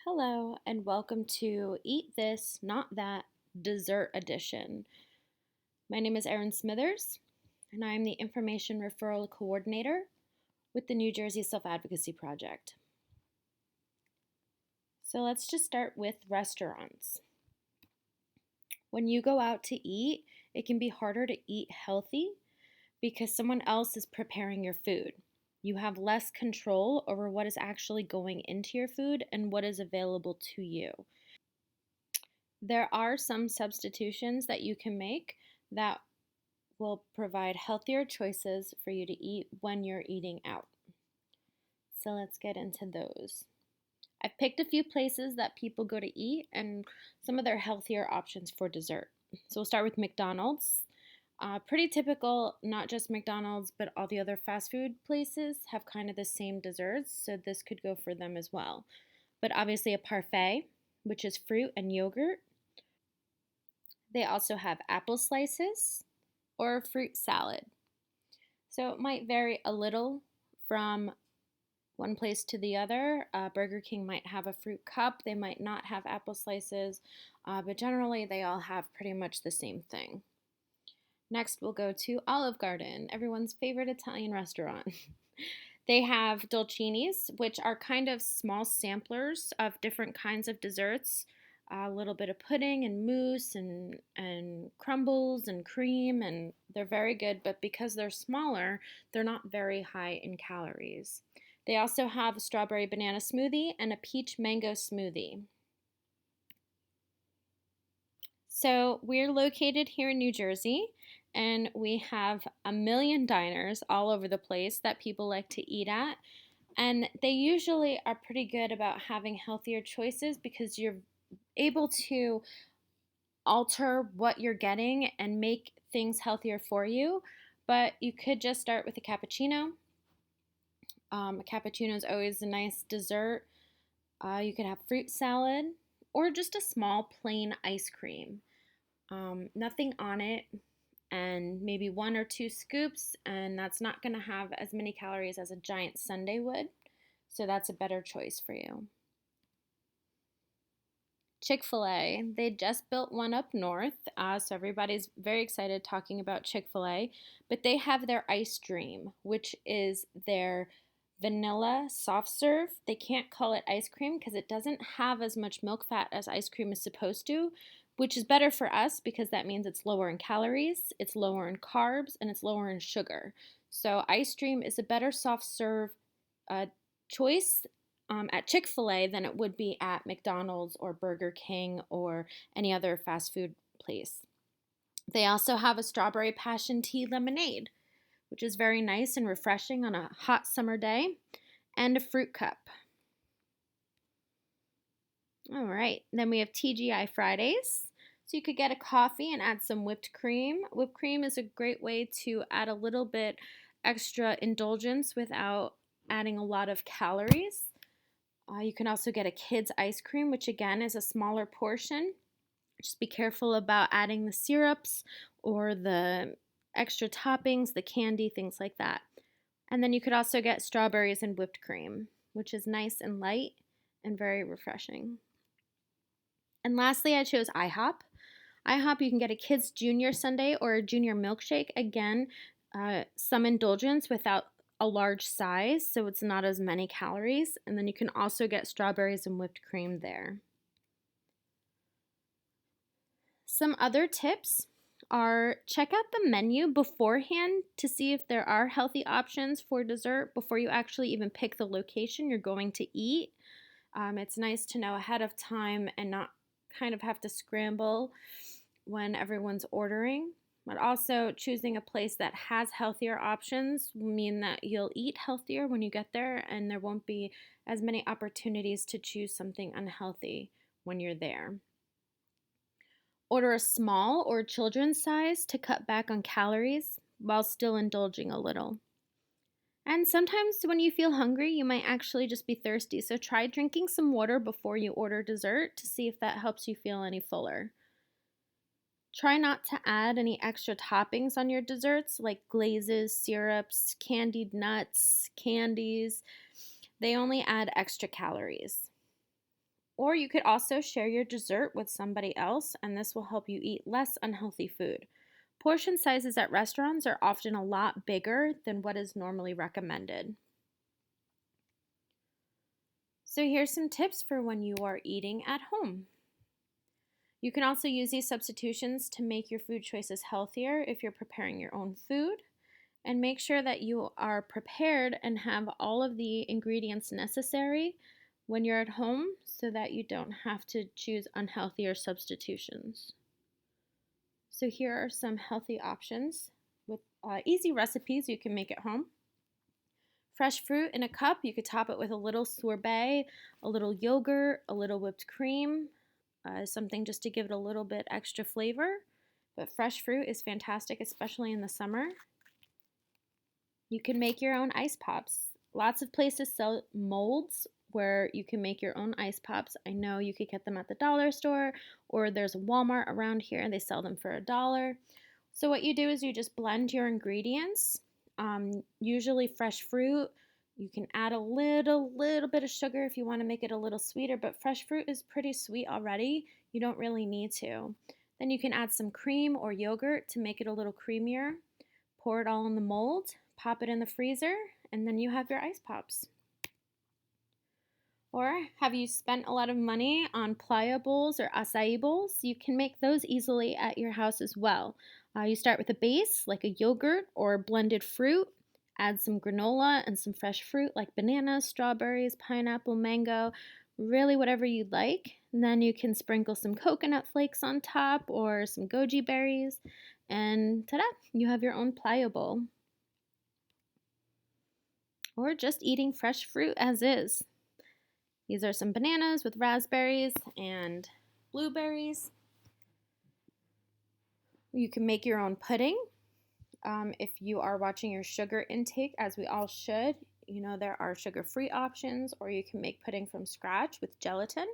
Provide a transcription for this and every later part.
Hello, and welcome to Eat This, Not That Dessert Edition. My name is Erin Smithers, and I am the Information Referral Coordinator with the New Jersey Self-Advocacy Project. So let's just start with restaurants. When you go out to eat, it can be harder to eat healthy because someone else is preparing your food. You have less control over what is actually going into your food and what is available to you. There are some substitutions that you can make that will provide healthier choices for you to eat when you're eating out. So let's get into those. I've picked a few places that people go to eat and some of their healthier options for dessert. So we'll start with McDonald's. Pretty typical, not just McDonald's, but all the other fast food places have kind of the same desserts, so this could go for them as well. But obviously, a parfait, which is fruit and yogurt. They also have apple slices or a fruit salad. So it might vary a little from one place to the other. Burger King might have a fruit cup, they might not have apple slices, but generally they all have pretty much the same thing. Next, we'll go to Olive Garden, everyone's favorite Italian restaurant. They have dolcinis, which are kind of small samplers of different kinds of desserts. A little bit of pudding and mousse and crumbles and cream, and they're very good, but because they're smaller, they're not very high in calories. They also have a strawberry banana smoothie and a peach mango smoothie. So we're located here in New Jersey, and we have a million diners all over the place that people like to eat at. And they usually are pretty good about having healthier choices because you're able to alter what you're getting and make things healthier for you. But you could just start with a cappuccino. A cappuccino is always a nice dessert. You could have fruit salad or just a small plain ice cream. Nothing on it, and maybe one or two scoops, and that's not going to have as many calories as a giant sundae would. So that's a better choice for you. Chick-fil-A, they just built one up north, so everybody's very excited talking about Chick-fil-A, but they have their Ice Dream, which is their vanilla soft serve. They can't call it ice cream because it doesn't have as much milk fat as ice cream is supposed to, which is better for us because that means it's lower in calories, it's lower in carbs, and it's lower in sugar. So Ice Dream is a better soft serve choice at Chick-fil-A than it would be at McDonald's or Burger King or any other fast food place. They also have a strawberry passion tea lemonade, which is very nice and refreshing on a hot summer day, and a fruit cup. All right, then we have TGI Fridays. So you could get a coffee and add some whipped cream. Whipped cream is a great way to add a little bit extra indulgence without adding a lot of calories. You can also get a kid's ice cream, which again is a smaller portion. Just be careful about adding the syrups or the extra toppings, the candy, things like that. And then you could also get strawberries and whipped cream, which is nice and light and very refreshing. And lastly, I chose IHOP. IHOP, you can get a kid's junior sundae or a junior milkshake. Again, some indulgence without a large size, so it's not as many calories. And then you can also get strawberries and whipped cream there. Some other tips are check out the menu beforehand to see if there are healthy options for dessert before you actually even pick the location you're going to eat. It's nice to know ahead of time and not kind of have to scramble when everyone's ordering. But also choosing a place that has healthier options will mean that you'll eat healthier when you get there, and there won't be as many opportunities to choose something unhealthy when you're there. Order a small or children's size to cut back on calories while still indulging a little. And sometimes when you feel hungry, you might actually just be thirsty, so try drinking some water before you order dessert to see if that helps you feel any fuller. Try not to add any extra toppings on your desserts like glazes, syrups, candied nuts, candies. They only add extra calories. Or you could also share your dessert with somebody else, and this will help you eat less unhealthy food. Portion sizes at restaurants are often a lot bigger than what is normally recommended. So here's some tips for when you are eating at home. You can also use these substitutions to make your food choices healthier if you're preparing your own food. And make sure that you are prepared and have all of the ingredients necessary when you're at home so that you don't have to choose unhealthier substitutions. So here are some healthy options with easy recipes you can make at home. Fresh fruit in a cup, you could top it with a little sorbet, a little yogurt, a little whipped cream, something just to give it a little bit extra flavor. But fresh fruit is fantastic, especially in the summer. You can make your own ice pops. Lots of places sell molds where you can make your own ice pops. I know you could get them at the dollar store, or there's a Walmart around here and they sell them for $1. So what you do is you just blend your ingredients, usually fresh fruit. You can add a little bit of sugar if you want to make it a little sweeter, but fresh fruit is pretty sweet already. You don't really need to. Then you can add some cream or yogurt to make it a little creamier. Pour it all in the mold, pop it in the freezer, and then you have your ice pops. Or have you spent a lot of money on playa bowls or acai bowls? You can make those easily at your house as well. You start with a base like a yogurt or blended fruit. Add some granola and some fresh fruit like bananas, strawberries, pineapple, mango, really whatever you'd like. And then you can sprinkle some coconut flakes on top or some goji berries. And ta-da, you have your own playa bowl. Or just eating fresh fruit as is. These are some bananas with raspberries and blueberries. You can make your own pudding. If you are watching your sugar intake, as we all should, you know there are sugar-free options, or you can make pudding from scratch with gelatin.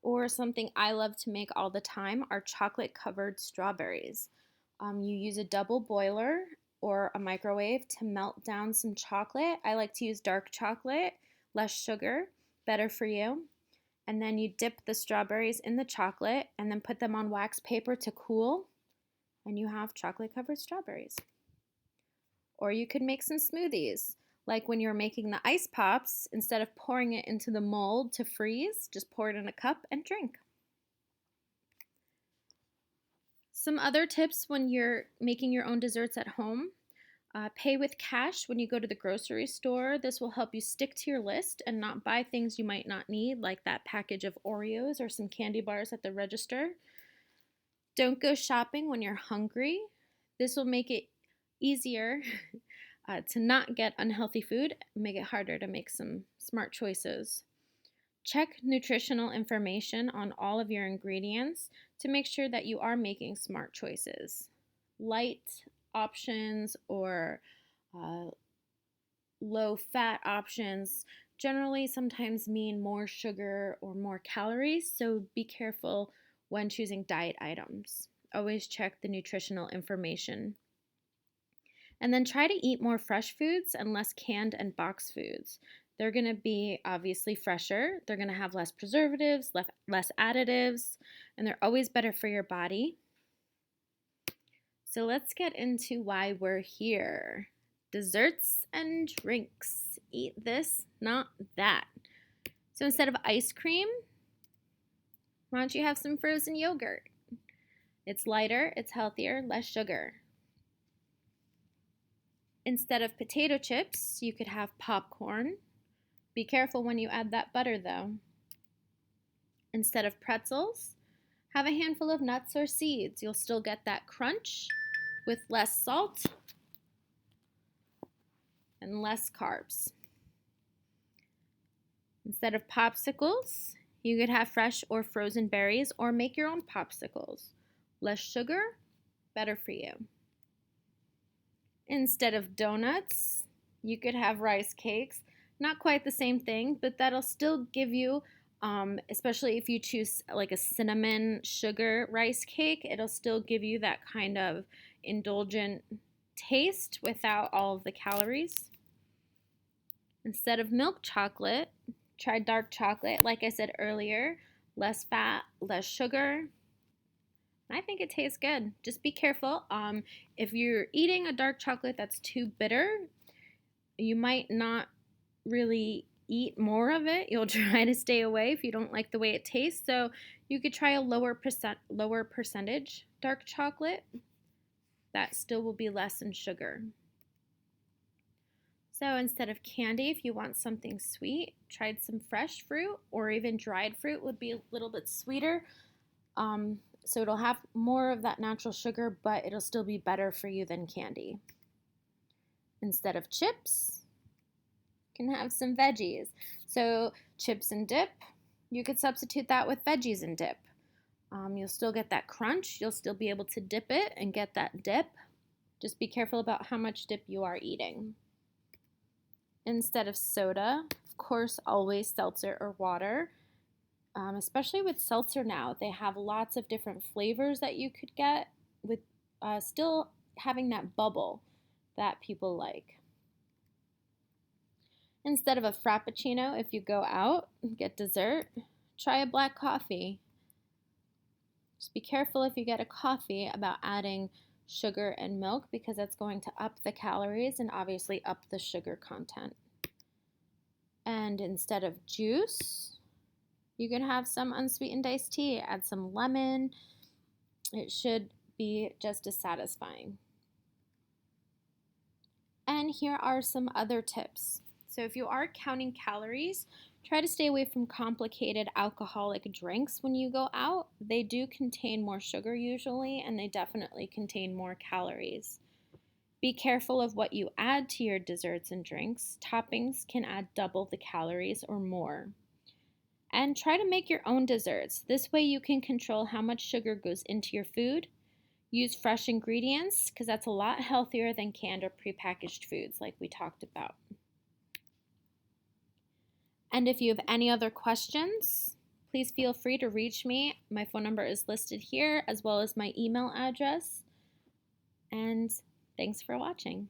Or something I love to make all the time are chocolate-covered strawberries. You use a double boiler or a microwave to melt down some chocolate. I like to use dark chocolate, less sugar, better for you. And then you dip the strawberries in the chocolate and then put them on wax paper to cool, and you have chocolate-covered strawberries. Or you could make some smoothies. Like when you're making the ice pops, instead of pouring it into the mold to freeze, just pour it in a cup and drink. Some other tips when you're making your own desserts at home. Pay with cash when you go to the grocery store. This will help you stick to your list and not buy things you might not need, like that package of Oreos or some candy bars at the register. Don't go shopping when you're hungry. This will make it easier to not get unhealthy food, make it harder to make some smart choices. Check nutritional information on all of your ingredients to make sure that you are making smart choices. Light options or low-fat options generally sometimes mean more sugar or more calories, so be careful when choosing diet items. Always check the nutritional information. And then try to eat more fresh foods and less canned and boxed foods. They're going to be obviously fresher, they're going to have less preservatives, less additives, and they're always better for your body. So let's get into why we're here. Desserts and drinks. Eat this, not that. So instead of ice cream, why don't you have some frozen yogurt? It's lighter, it's healthier, less sugar. Instead of potato chips, you could have popcorn. Be careful when you add that butter though. Instead of pretzels, have a handful of nuts or seeds. You'll still get that crunch with less salt and less carbs. Instead of popsicles, you could have fresh or frozen berries or make your own popsicles. Less sugar, better for you. Instead of donuts, you could have rice cakes. Not quite the same thing, but that'll still give you, especially if you choose like a cinnamon sugar rice cake, it'll still give you that kind of indulgent taste without all of the calories. Instead of milk chocolate, Try dark chocolate, like I said earlier, less fat, less sugar. I think it tastes good. Just be careful. If you're eating a dark chocolate that's too bitter, you might not really eat more of it. You'll try to stay away if you don't like the way it tastes. So you could try a lower percentage dark chocolate. That still will be less in sugar. So instead of candy, if you want something sweet, try some fresh fruit or even dried fruit would be a little bit sweeter. So it'll have more of that natural sugar, but it'll still be better for you than candy. Instead of chips, you can have some veggies. So chips and dip, you could substitute that with veggies and dip. You'll still get that crunch. You'll still be able to dip it and get that dip. Just be careful about how much dip you are eating. Instead of soda, of course, always seltzer or water. Especially with seltzer now, they have lots of different flavors that you could get with still having that bubble that people like. Instead of a frappuccino, if you go out and get dessert, try a black coffee. Just be careful if you get a coffee about adding sugar and milk because that's going to up the calories and obviously up the sugar content. And instead of juice, you can have some unsweetened iced tea, add some lemon. It should be just as satisfying. And here are some other tips. So if you are counting calories, try to stay away from complicated alcoholic drinks when you go out. They do contain more sugar usually, and they definitely contain more calories. Be careful of what you add to your desserts and drinks. Toppings can add double the calories or more. And try to make your own desserts. This way you can control how much sugar goes into your food. Use fresh ingredients because that's a lot healthier than canned or prepackaged foods like we talked about. And if you have any other questions, please feel free to reach me. My phone number is listed here as well as my email address. And thanks for watching.